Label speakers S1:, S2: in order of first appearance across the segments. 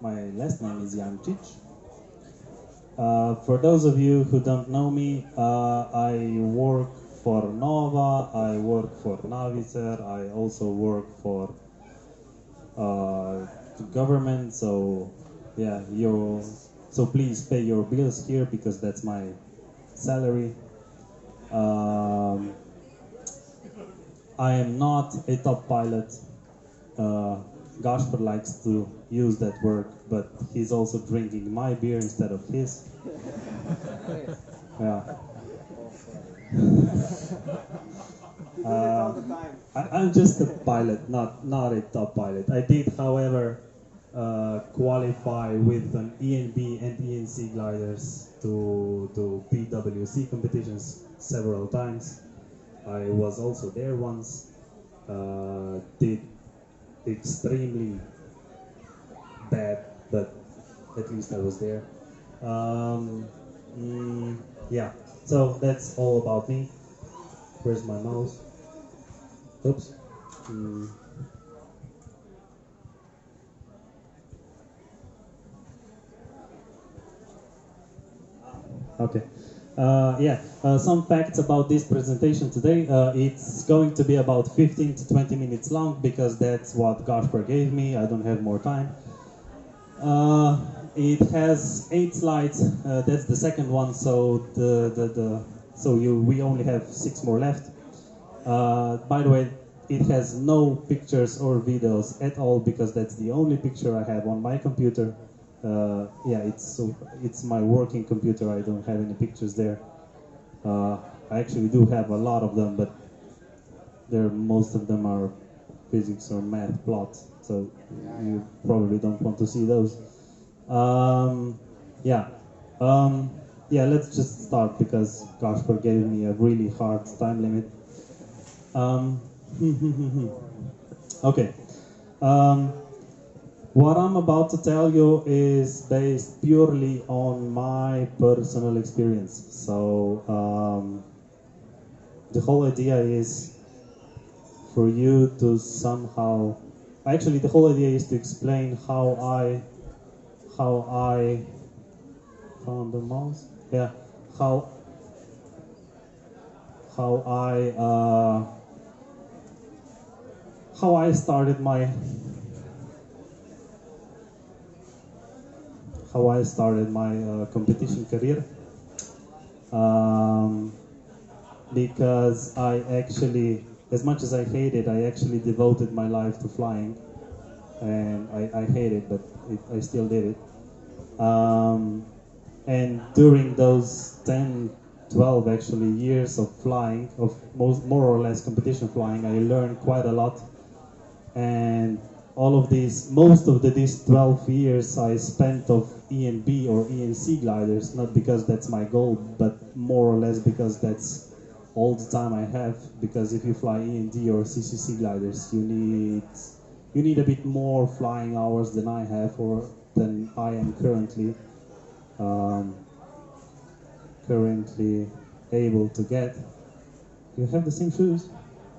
S1: My last name is Jančič. For those of you who don't know me, I work for Nova, I work for Navicer, I also work for the government, so yeah, so please pay your bills here because that's my salary. I am not a top pilot. Gaspar likes to use that word, but he's also drinking my beer instead of his. Yeah. I'm just a pilot, not a top pilot. I did, however, qualify with an ENB and ENC gliders to PWC competitions several times. I was also there once. Did extremely bad, but at least I was there. Yeah, so that's all about me. Where's my mouse? Oops. Okay. Some facts about this presentation today. It's going to be about 15 to 20 minutes long because that's what Gaspar gave me. I don't have more time. It has 8 slides. That's the second one, so we only have 6 more left. By the way, it has no pictures or videos at all because that's the only picture I have on my computer. It's my working computer. I don't have any pictures there. I actually do have a lot of them, but most of them are physics or math plots, so you probably don't want to see those. Let's just start because Gaspar gave me a really hard time limit. Okay. What I'm about to tell you is based purely on my personal experience. So the whole idea is for you to somehow, actually the whole idea is to explain how I found the mouse. Yeah, how I started my competition career, because I actually, as much as I hate it, I actually devoted my life to flying, and I hate it, but I still did it. And during those 10, 12 actually years of flying, of more or less competition flying, I learned quite a lot. And most of these 12 years I spent of ENB or ENC gliders, not because that's my goal, but more or less because that's all the time I have. Because if you fly END or CCC gliders, you need a bit more flying hours than I have, or than I am currently able to get. You have the same shoes?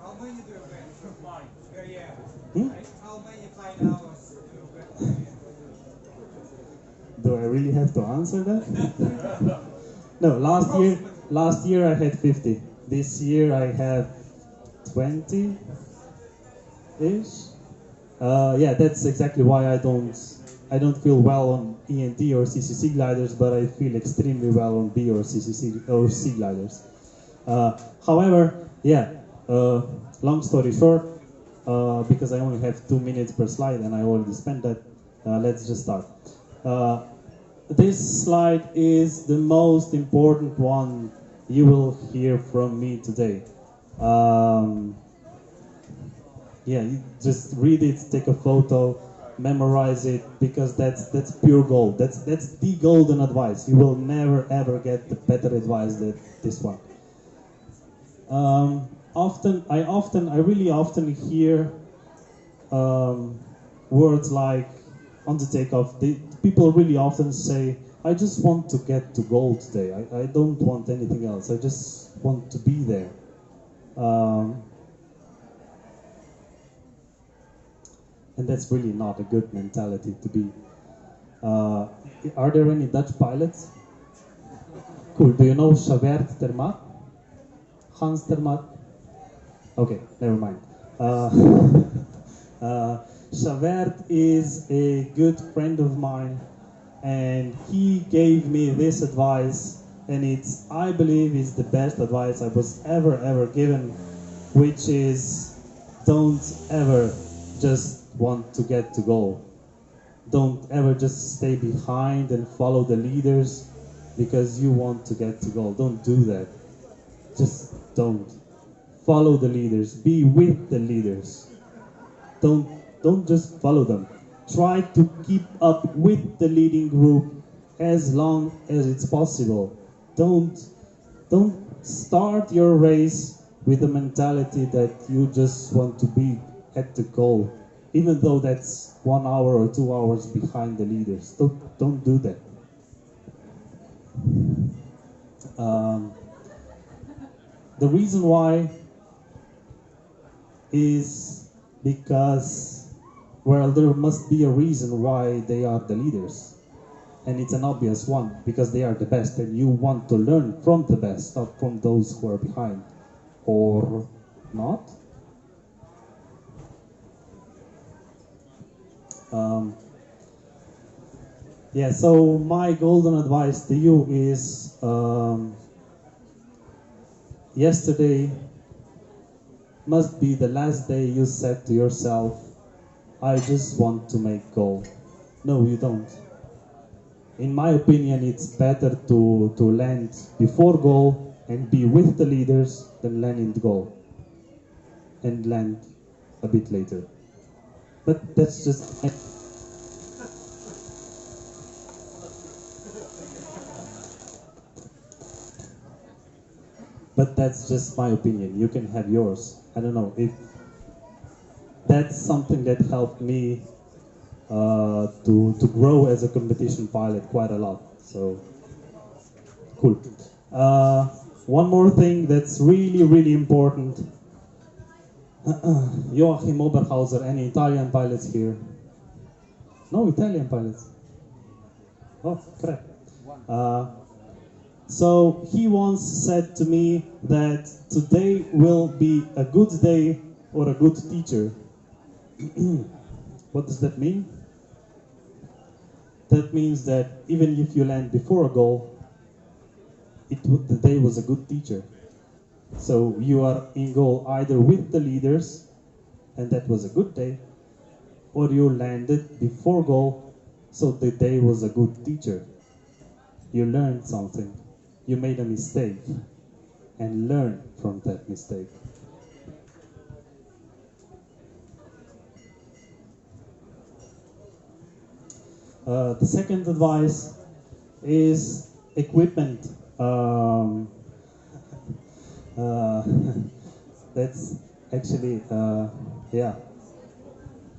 S2: How many do you get for flying? Yeah.
S1: Hmm?
S2: How many flying hours do you get?
S1: Do I really have to answer that? No, last year I had 50. This year I have 20-ish. That's exactly why I don't feel well on ENT or CCC gliders, but I feel extremely well on B or CCC or C gliders. However, long story short, because I only have 2 minutes per slide and I already spent that, let's just start. This slide is the most important one you will hear from me today. You just read it, take a photo, memorize it, because that's pure gold. That's the golden advice. You will never ever get the better advice than this one. I really often hear words like on the takeoff. People really often say, "I just want to get to gold today. I don't want anything else. I just want to be there." And that's really not a good mentality to be. Uh, are there any Dutch pilots? Cool. Do you know Javert Termat? Hans Termat? Okay, never mind. Javert is a good friend of mine, and he gave me this advice, and it's, I believe, is the best advice I was ever given, which is, don't ever just want to get to goal. Don't ever just stay behind and follow the leaders because you want to get to goal. Don't do that. Just don't. Follow the leaders. Be with the leaders. Don't just follow them. Try to keep up with the leading group as long as it's possible. Don't start your race with the mentality that you just want to be at the goal, even though that's 1 hour or 2 hours behind the leaders. Don't do that. The reason why is because, well, there must be a reason why they are the leaders. And it's an obvious one, because they are the best and you want to learn from the best, not from those who are behind. Or not? Yeah, so my golden advice to you is, yesterday must be the last day you said to yourself, I just want to make goal. No, you don't. In my opinion, it's better to land before goal and be with the leaders than land in the goal and land a bit later. But that's just... But that's just my opinion. You can have yours. I don't know if that's something that helped me to grow as a competition pilot quite a lot. So cool. One more thing that's really important. Joachim Oberhauser, any Italian pilots here? No Italian pilots. Oh, correct. So he once said to me that today will be a good day or a good teacher. What does that mean? That means that even if you land before a goal, the day was a good teacher. So you are in goal either with the leaders, and that was a good day, or you landed before goal, so the day was a good teacher. You learned something. You made a mistake and learn from that mistake. The second advice is equipment. That's actually, yeah.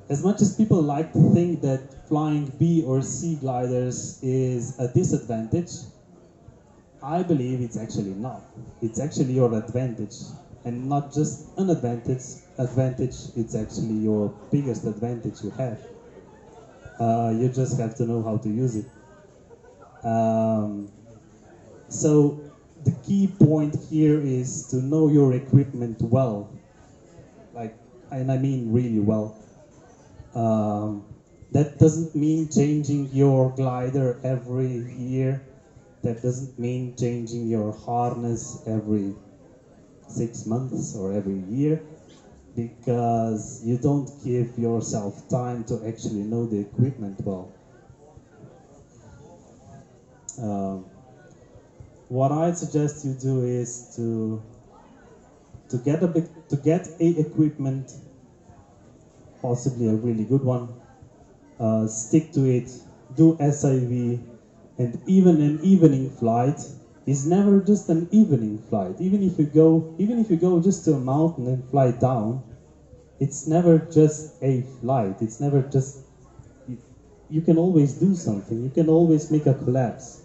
S1: As much as people like to think that flying B or C gliders is a disadvantage, I believe it's actually not. It's actually your advantage, and not just an advantage. It's actually your biggest advantage you have. You just have to know how to use it. So the key point here is to know your equipment well, and I mean really well. That doesn't mean changing your glider every year. That doesn't mean changing your harness every 6 months or every year, because you don't give yourself time to actually know the equipment well. What I'd suggest you do is to get a equipment, possibly a really good one. Stick to it. Do SIV. And even an evening flight is never just an evening flight. Even if you go just to a mountain and fly down, it's never just a flight. It's never just, you can always do something. You can always make a collapse.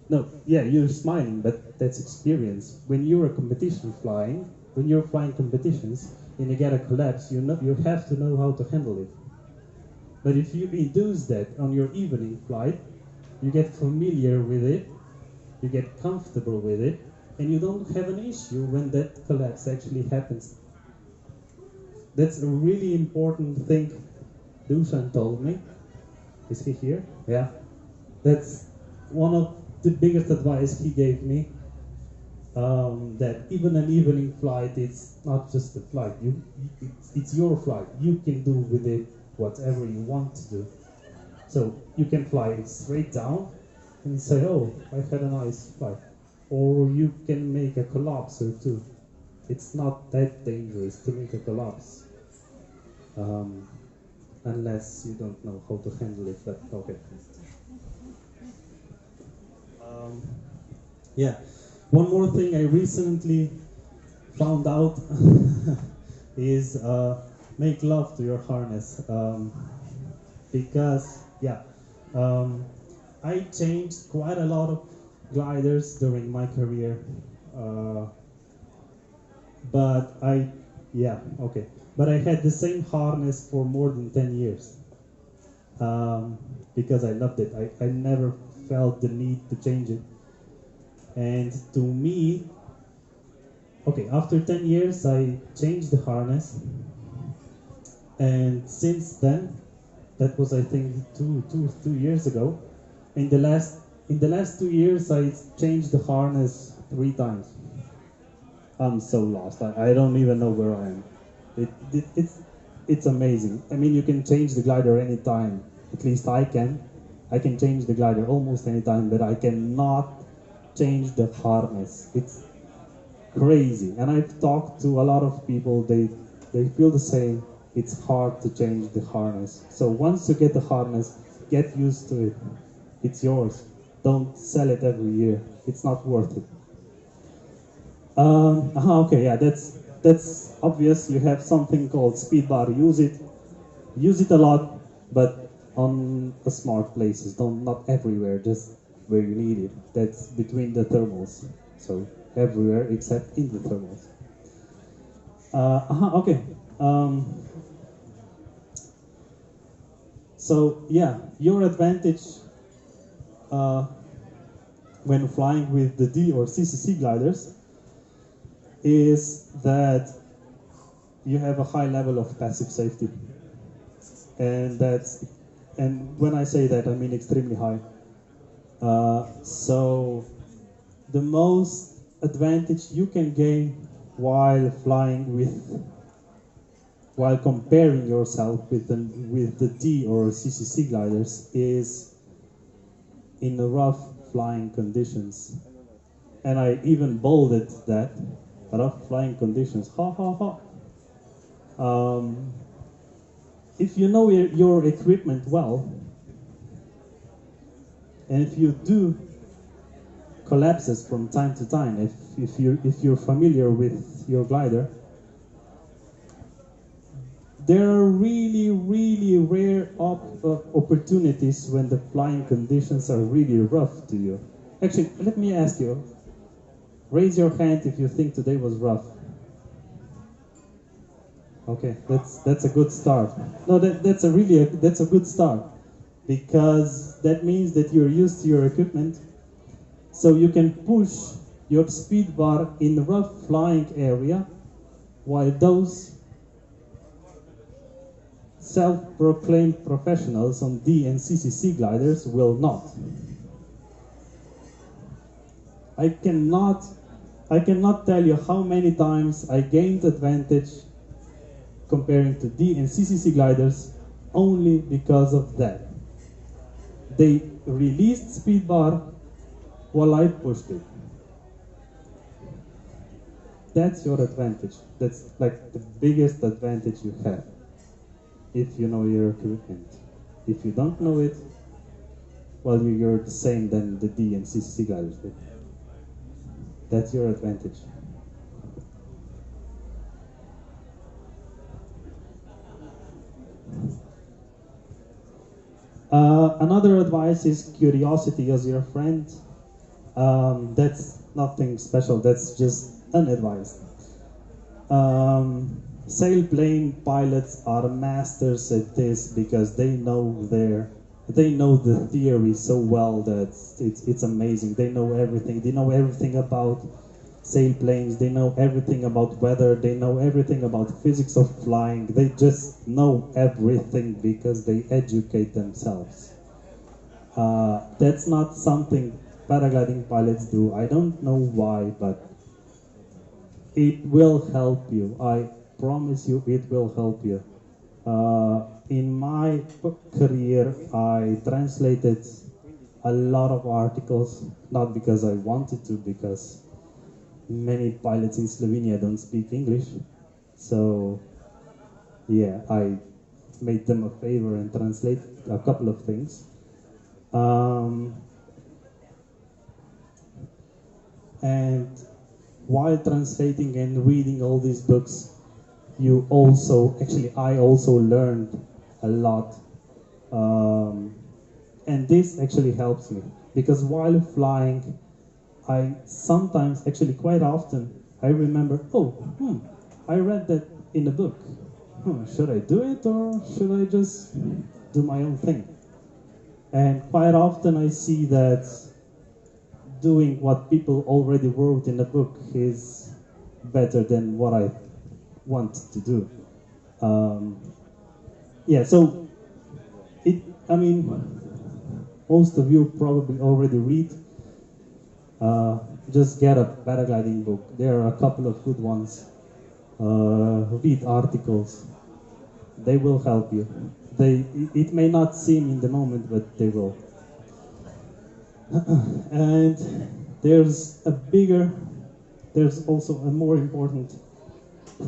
S1: No, yeah, you're smiling, but that's experience. When you're when you're flying competitions and you get a collapse, you have to know how to handle it. But if you induce that on your evening flight, you get familiar with it, you get comfortable with it, and you don't have an issue when that collapse actually happens. That's a really important thing Dushan told me. Is he here? Yeah. That's one of the biggest advice he gave me. That even an evening flight is not just a flight. It's your flight. You can do with it whatever you want to do. So you can fly straight down and say, "Oh, I had a nice flight," or you can make a collapse or two. It's not that dangerous to make a collapse, unless you don't know how to handle it. But okay. Yeah. One more thing I recently found out is make love to your harness, because I changed quite a lot of gliders during my career, but I had the same harness for more than 10 years because I loved it. I never felt the need to change it. And to me, after 10 years I changed the harness, and since then, that was I think two years ago, in the last 2 years I changed the harness 3 times. I'm so lost. I don't even know where I am. It's amazing. I mean, you can change the glider anytime. At least I can. I can change the glider almost anytime, but I cannot change the harness. It's crazy. And I've talked to a lot of people, they feel the same. It's hard to change the harness. So once you get the harness, get used to it. It's yours. Don't sell it every year. It's not worth it. That's obvious. You have something called speed bar. Use it a lot, but on smart places. Not everywhere, just where you need it. That's between the thermals. So everywhere except in the thermals. So yeah, your advantage when flying with the D or CCC gliders is that you have a high level of passive safety, and when I say that, I mean extremely high. So the most advantage you can gain while comparing yourself with the D or CCC gliders is in the rough flying conditions. And I even bolded that, rough flying conditions. If you know your equipment well, and if you do collapses from time to time, if you're familiar with your glider, there are really, really rare opportunities when the flying conditions are really rough to you. Actually, let me ask you, raise your hand if you think today was rough. Okay, that's a good start. No, that's a good start, because that means that you're used to your equipment, so you can push your speed bar in the rough flying area, while those self-proclaimed professionals on D and CCC gliders will not. I cannot tell you how many times I gained advantage comparing to D and CCC gliders only because of that. They released speed bar while I pushed it. That's your advantage. That's like the biggest advantage you have if you know your equipment. If you don't know it, well, you're the same than the D and CCC gliders. That's your advantage. Another advice is curiosity as your friend. That's nothing special, that's just an advice. Sailplane pilots are masters at this because they know the theory so well that it's amazing. They know everything. They know everything about sailplanes. They know everything about weather. They know everything about physics of flying. They just know everything because they educate themselves. That's not something paragliding pilots do. I don't know why, but it will help you. I promise you, it will help you. In my career, I translated a lot of articles, not because I wanted to, because many pilots in Slovenia don't speak English. So, yeah, I made them a favor and translated a couple of things. And while translating and reading all these books, I also learned a lot. And this actually helps me because while flying, I sometimes, actually quite often, I remember, I read that in a book. Should I do it or should I just do my own thing? And quite often I see that doing what people already wrote in a book is better than what I want to do. So most of you probably already read. Just get a paragliding book. There are a couple of good ones. Read articles. They will help you. It may not seem in the moment, but they will. And there's also a more important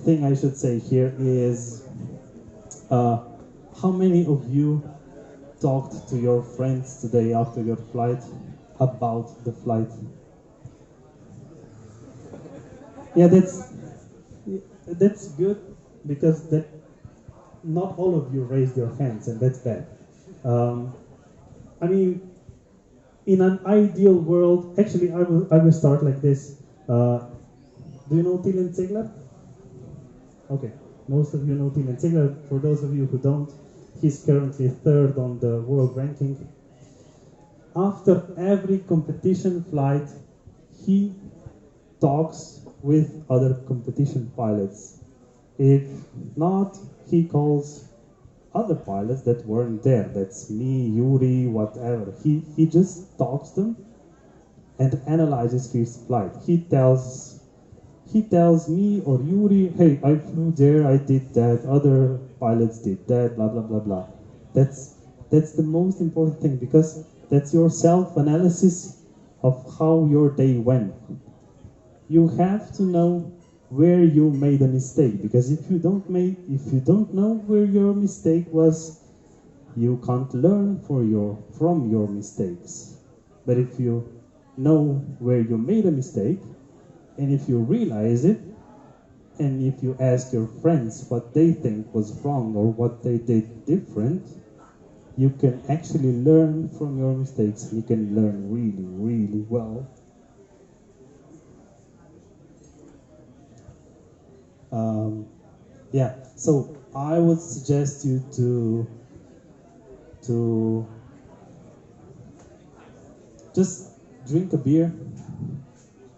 S1: thing I should say here is how many of you talked to your friends today after your flight about the flight? Yeah, that's good because not all of you raised your hands, and that's bad. In an ideal world, actually, I will start like this. Do you know Tilen Ziegler? Okay, most of you know Tilen Ziegler. For those of you who don't, he's currently third on the world ranking. After every competition flight, he talks with other competition pilots. If not, he calls other pilots that weren't there. That's me, Yuri, whatever. He just talks them and analyzes his flight. He tells me or Yuri, hey, I flew there, I did that, other pilots did that, blah blah blah blah. That's the most important thing because that's your self-analysis of how your day went. You have to know where you made a mistake, because if you don't know where your mistake was, you can't learn from your mistakes. But if you know where you made a mistake, and if you realize it, and if you ask your friends what they think was wrong or what they did different, you can actually learn from your mistakes. You can learn really, really well. So I would suggest you to just drink a beer,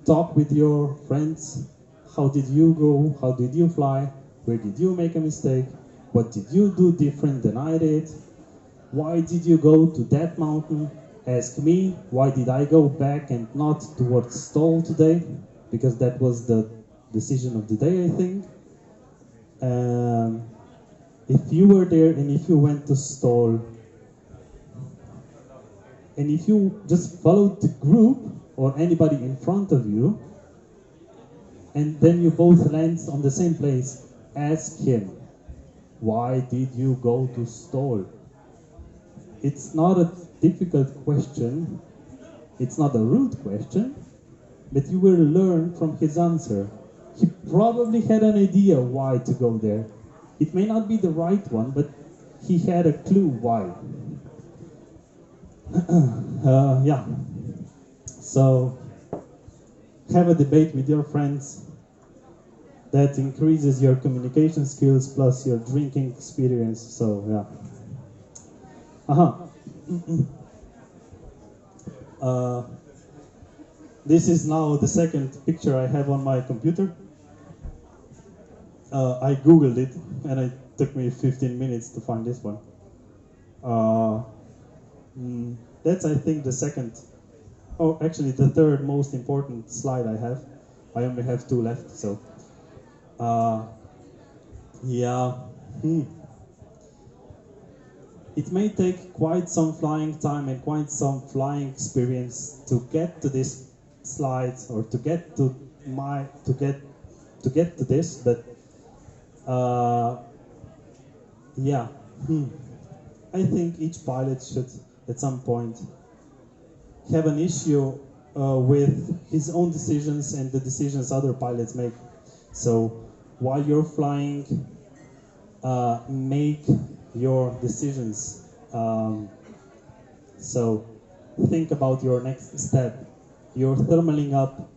S1: talk with your friends. How did you go? How did you fly? Where did you make a mistake? What did you do different than I did? Why did you go to that mountain? Ask me, why did I go back and not towards Stall today? Because that was the decision of the day, I think. If you were there and if you went to Stall, and if you just followed the group or anybody in front of you, and then you both land on the same place, ask him, why did you go to Stall? It's not a difficult question, it's not a rude question, but you will learn from his answer. He probably had an idea why to go there. It may not be the right one, but he had a clue why. So have a debate with your friends. that increases your communication skills plus your drinking experience. So yeah. This is now the second picture I have on my computer. I googled it and it took me 15 minutes to find this one. That's, I think, the second, oh, actually the third most important slide I have. I only have 2 left, so. Yeah. It may take quite some flying time and quite some flying experience to get to this slide or to get to this, but yeah. I think each pilot should at some point have an issue with his own decisions and the decisions other pilots make. So while you're flying, make your decisions. So think about your next step. You're thermaling up.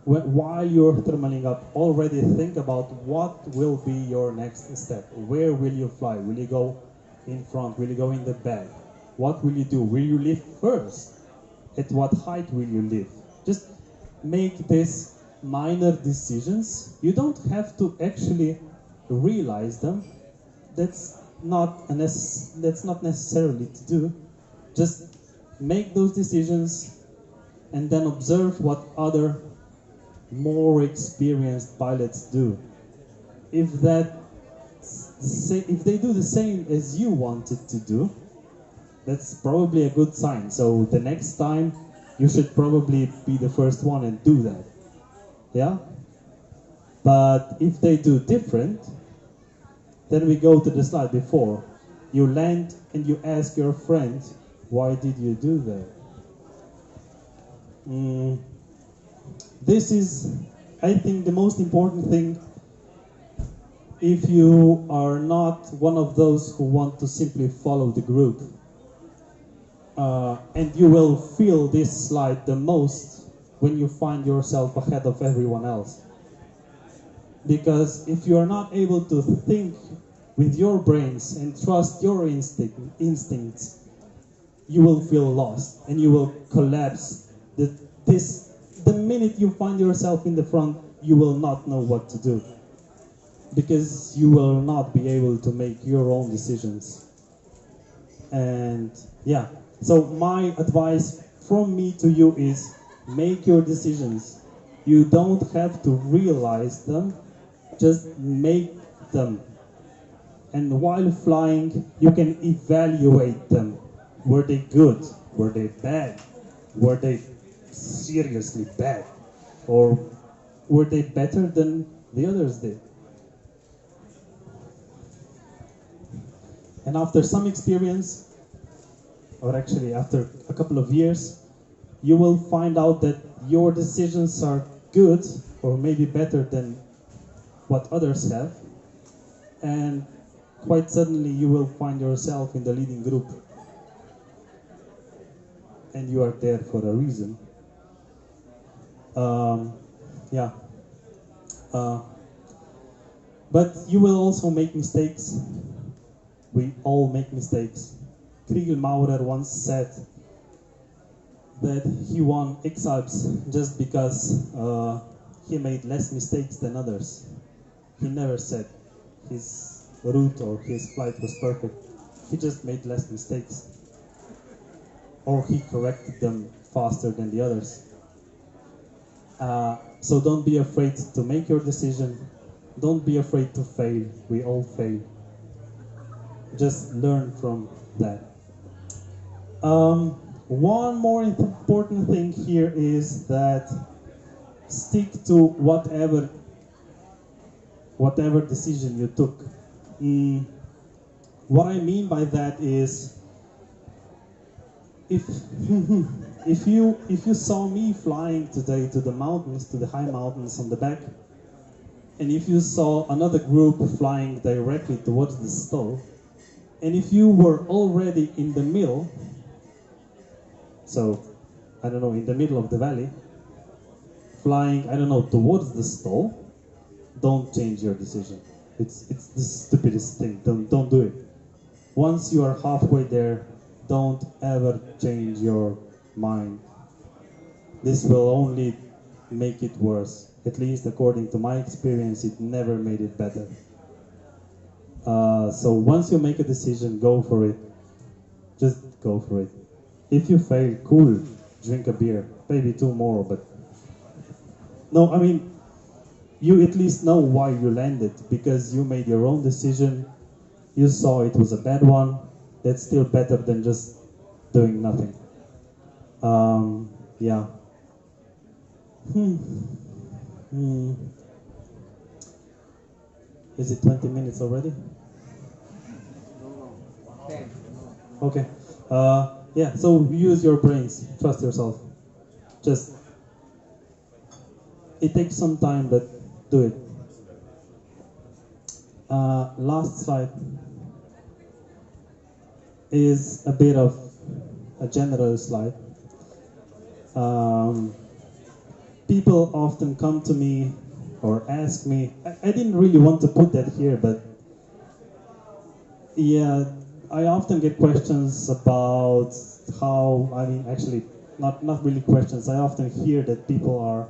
S1: While you're thermaling up, already think about what will be your next step. Where will you fly? Will you go in front? Will you go in the back? What will you do? Will you lift first? At what height will you lift? Just make these minor decisions. You don't have to actually realize them. That's not necessarily to do. Just make those decisions and then observe what other more experienced pilots do. If they do the same as you wanted to do, that's probably a good sign. So the next time you should probably be the first one and do that. Yeah? But if they do different, then we go to the slide before. You land and you ask your friend, why did you do that? This is, I think, the most important thing if you are not one of those who want to simply follow the group. And you will feel this slide the most when you find yourself ahead of everyone else. Because if you are not able to think with your brains and trust your instincts, you will feel lost and you will collapse. The minute you find yourself in the front, you will not know what to do. Because you will not be able to make your own decisions. And yeah, so my advice from me to you is make your decisions. You don't have to realize them, just make them. And while flying, you can evaluate them. Were they good? Were they bad? Were they seriously bad? Or were they better than the others did? And after some experience, or actually after a couple of years, you will find out that your decisions are good or maybe better than what others have. And quite suddenly you will find yourself in the leading group. And you are there for a reason. Yeah. But you will also make mistakes. We all make mistakes. Kriegel Maurer once said that he won X Alps just because he made less mistakes than others. He never said his route or his flight was perfect. He just made less mistakes. Or he corrected them faster than the others. So don't be afraid to make your decision. Don't be afraid to fail. We all fail. Just learn from that. One more important thing here is that stick to whatever decision you took. What I mean by that is, if you saw me flying today to the mountains, to the high mountains on the back, and if you saw another group flying directly towards the stall, and if you were already in the middle, so, I don't know, in the middle of the valley, flying, I don't know, towards the stall, don't change your decision. It's the stupidest thing. Don't do it. Once you are halfway there, don't ever change your mind. This will only make it worse. At least according to my experience, it never made it better. So once you make a decision, go for it. Just go for it. If you fail, cool, drink a beer, maybe two more, but no, I mean, you at least know why you landed, because you made your own decision, you saw it was a bad one. That's still better than just doing nothing. Yeah. Is it 20 minutes already? Okay. Yeah, so use your brains, trust yourself. Just, it takes some time, but do it. Last slide is a bit of a general slide. People often come to me or ask me, I didn't really want to put that here, but yeah, I often get questions about how, I mean, actually, not really questions. I often hear that people are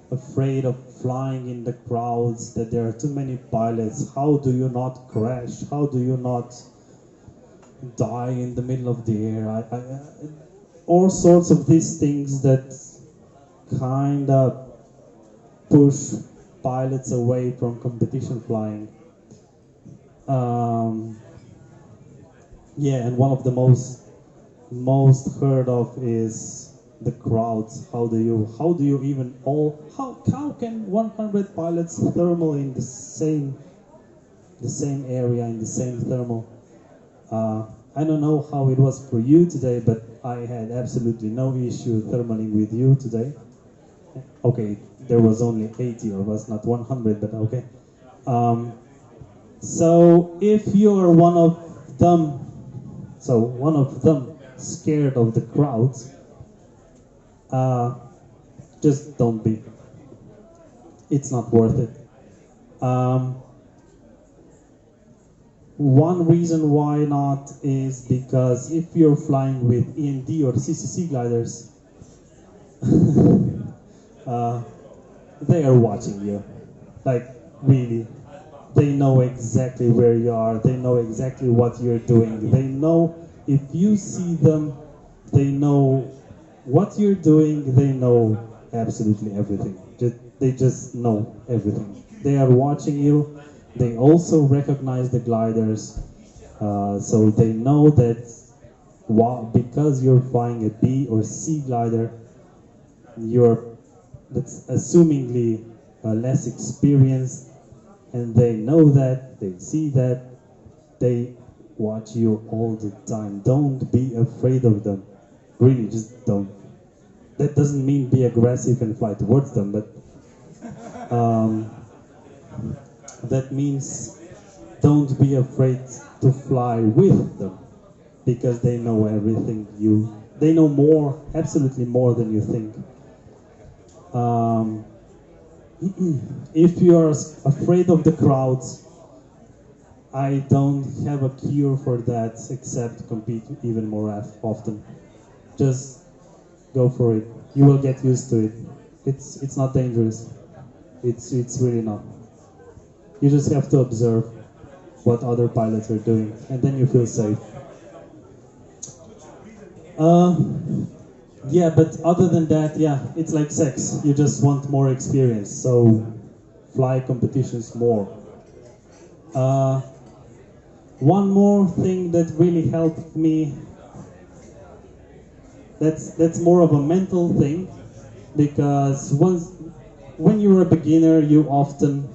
S1: afraid of flying in the crowds, that there are too many pilots. How do you not crash? How do you not die in the middle of the air? All sorts of these things that kind of push pilots away from competition flying. Yeah, and one of the most heard of is the crowds. How do you even how can 100 pilots thermal in the same area in the same thermal? I don't know how it was for you today, but I had absolutely no issue thermaling with you today. Okay, there was only 80 of us, not 100, but okay. So if you're one of them, scared of the crowds, just don't be. It's not worth it. One reason why not is because if you're flying with END or CCC gliders, they are watching you. Like, really. They know exactly where you are. They know exactly what you're doing. They know if you see them, they know what you're doing. They know absolutely everything. They just know everything. They are watching you. They also recognize the gliders. So they know that because you're flying a B or C glider, that's assumingly less experienced, and they know that, they see that, they watch you all the time. Don't be afraid of them. Really, just don't. That doesn't mean be aggressive and fly towards them, but that means don't be afraid to fly with them, because they know everything. They know more, absolutely more than you think. If you are afraid of the crowds, I don't have a cure for that except compete even more often. Just go for it. You will get used to it. It's not dangerous. It's really not. You just have to observe what other pilots are doing, and then you feel safe. Yeah, but other than that, yeah, it's like sex. You just want more experience, so fly competitions more. One more thing that really helped me, that's more of a mental thing, because when you're a beginner, you often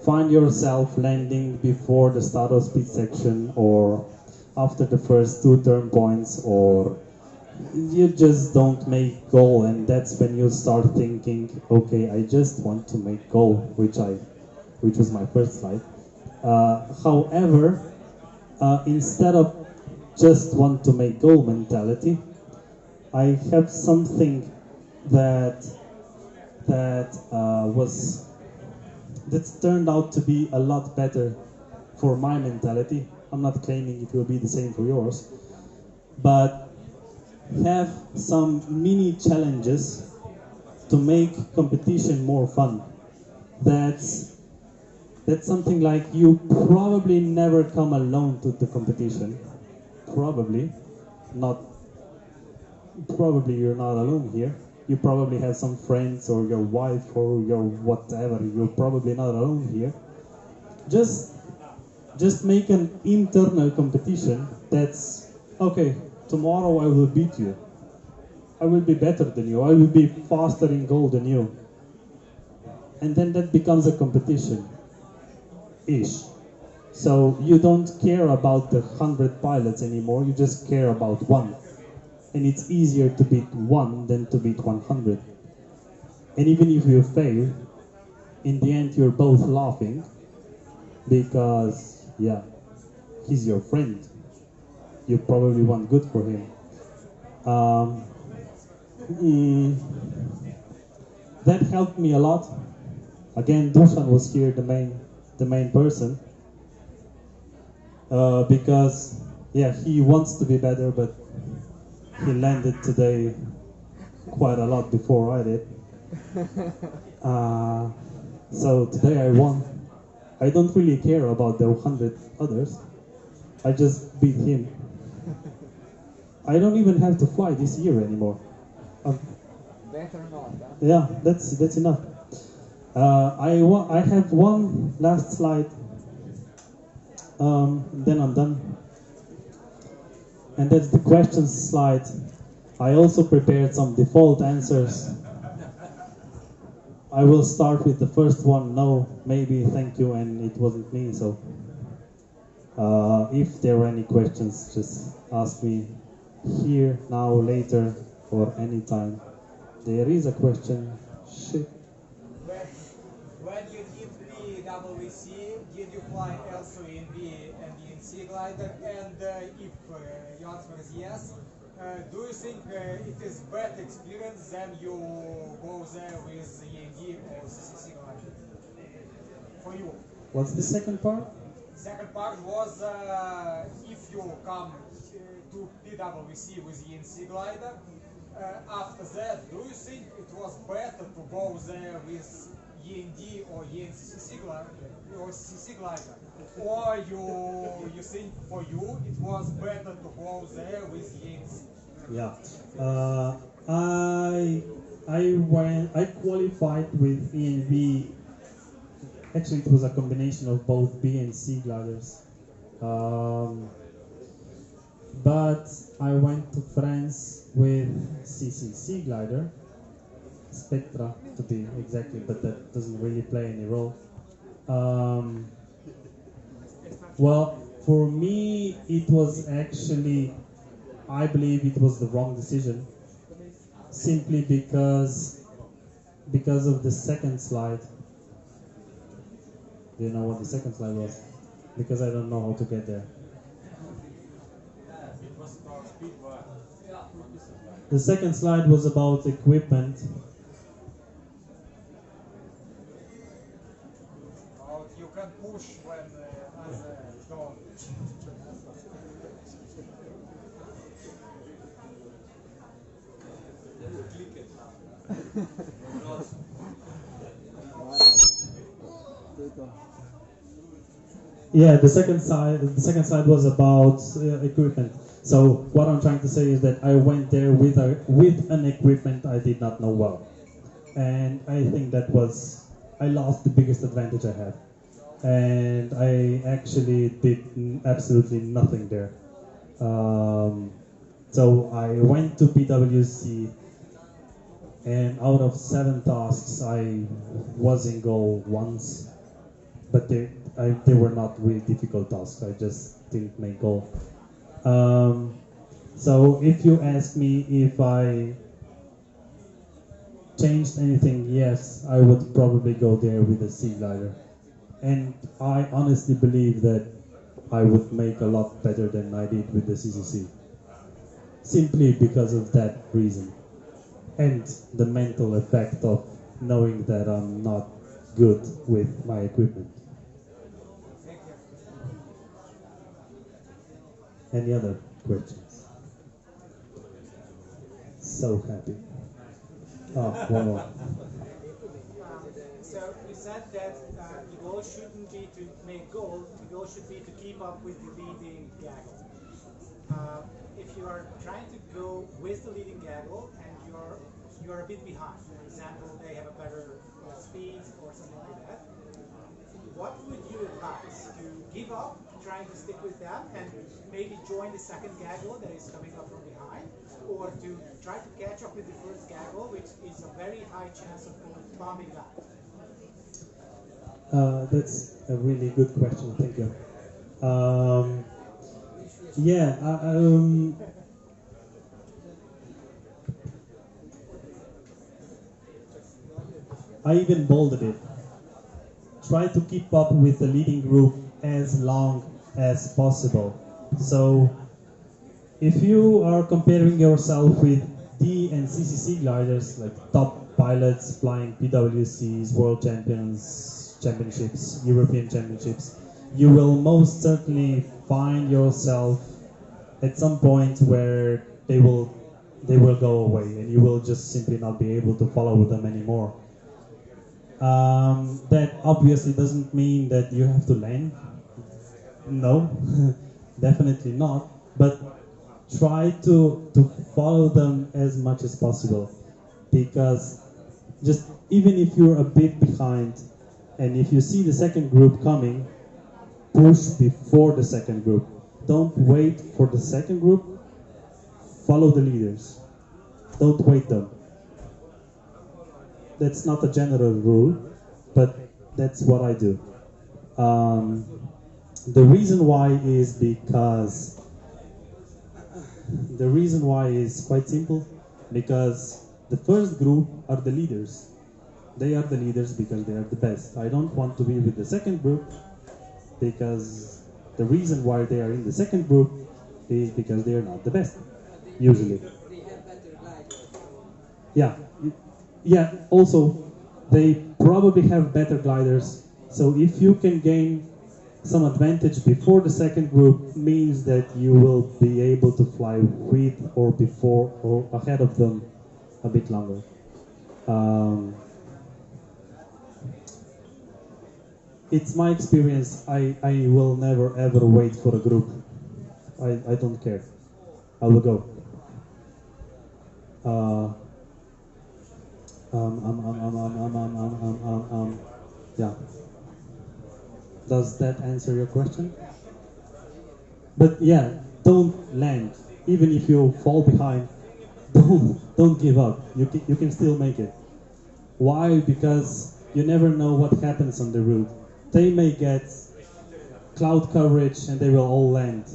S1: find yourself landing before the start of speed section, or after the first 2 turn points, or you just don't make goal, and that's when you start thinking, okay, I just want to make goal, which was my first slide. However, instead of just want to make goal mentality, I have something that was that's turned out to be a lot better for my mentality. I'm not claiming it will be the same for yours, but have some mini challenges to make competition more fun. That's something like you probably never come alone to the competition. Probably not. Probably you're not alone here. You probably have some friends or your wife or your whatever. You're probably not alone here. Just make an internal competition that's okay. Tomorrow I will beat you. I will be better than you. I will be faster in goal than you. And then that becomes a competition-ish. So you don't care about the 100 pilots anymore, you just care about one. And it's easier to beat one than to beat 100. And even if you fail, in the end you're both laughing because, yeah, he's your friend. You probably want good for him. That helped me a lot. Again, Dusan was here, the main person, because yeah, he wants to be better, but he landed today quite a lot before I did. So today I won. I don't really care about the 100 others. I just beat him. I don't even have to fly this year anymore.
S3: Better not, huh?
S1: Yeah, that's enough. I have one last slide, then I'm done. And that's the questions slide. I also prepared some default answers. I will start with the first one, no, maybe, thank you, and it wasn't me, so if there are any questions, just ask me here, now, later, or anytime. There is a question. Shit.
S2: When you did PWC, did you fly also in B and in C glider? And if your answer is yes, do you think it is better experience than you go there with END or CCC glider? For you.
S1: What's the second part?
S2: Second part was if you come to PWC with ENC glider, after that, do you think it was better to go there with END or ENCC glider, or CC glider, or you think for you it was better to go there with ENC?
S1: Yeah, I qualified with ENV. Actually, it was a combination of both B and C gliders. But I went to France with CCC glider, Spectra to be exactly, but that doesn't really play any role. Well, for me, it was actually, I believe it was the wrong decision, simply because of the second slide. Do you know what the second slide was? Because I don't know how to get there. The second slide was about equipment.
S2: You can push when others don't.
S1: Yeah, the second side was about equipment. So what I'm trying to say is that I went there with an equipment I did not know well, and I think I lost the biggest advantage I had, and I actually did absolutely nothing there. So I went to PwC, and out of 7 tasks, I was in goal once, but they were not really difficult tasks. I just didn't make goal. So if you ask me if I changed anything, yes, I would probably go there with a C glider. And I honestly believe that I would make a lot better than I did with the CCC. Simply because of that reason. And the mental effect of knowing that I'm not good with my equipment.
S2: Thank you.
S1: Any other questions? So happy. Oh, one more.
S4: So you said that the goal shouldn't be to make gold, the goal should be to keep up with the leading gaggle. If you are trying to go with the leading gaggle and you're a bit behind, for example, they have a better speed or something like that, what would you advise? To give up trying to stick with them and maybe join the second gaggle that is coming up from behind, or to try to catch up with the first gaggle, which is a very high chance of bombing that?
S1: That's a really good question. Thank you. Yeah, I even bolded it. Try to keep up with the leading group as long as possible. So, if you are comparing yourself with D and CCC gliders, like top pilots flying PWCs, world championships, European championships, you will most certainly find yourself at some point where they will go away, and you will just simply not be able to follow them anymore. That obviously doesn't mean that you have to land. No, definitely not. But try to follow them as much as possible, because just even if you're a bit behind, and if you see the second group coming, push before the second group. Don't wait for the second group. Follow the leaders. Don't wait them. That's not a general rule, but that's what I do. The reason why is quite simple, because the first group are the leaders. They are the leaders because they are the best. I don't want to be with the second group, because the reason why they are in the second group is because they are not the best, usually.
S5: They have better gliders.
S1: Yeah, also, they probably have better gliders, so if you can gain some advantage before the second group, means that you will be able to fly with or before or ahead of them a bit longer. It's my experience. I will never ever wait for a group. I don't care. I will go. Yeah. Does that answer your question? But yeah, don't land. Even if you fall behind, don't give up. You can still make it. Why? Because you never know what happens on the route. They may get cloud coverage and they will all land.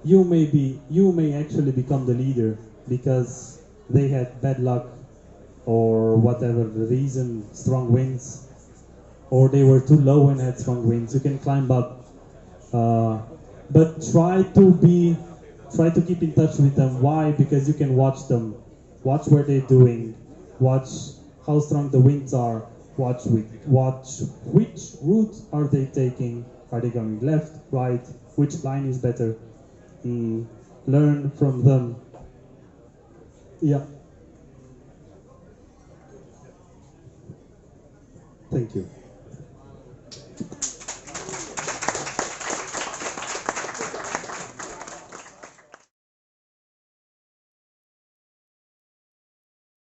S1: You may actually become the leader because they had bad luck or whatever the reason, strong winds, or they were too low and had strong winds. You can climb up, but try to keep in touch with them. Why? Because you can watch them, watch where they're doing, watch how strong the winds are, watch which route are they taking. Are they going left, right? Which line is better? Learn from them. Yeah. Thank you.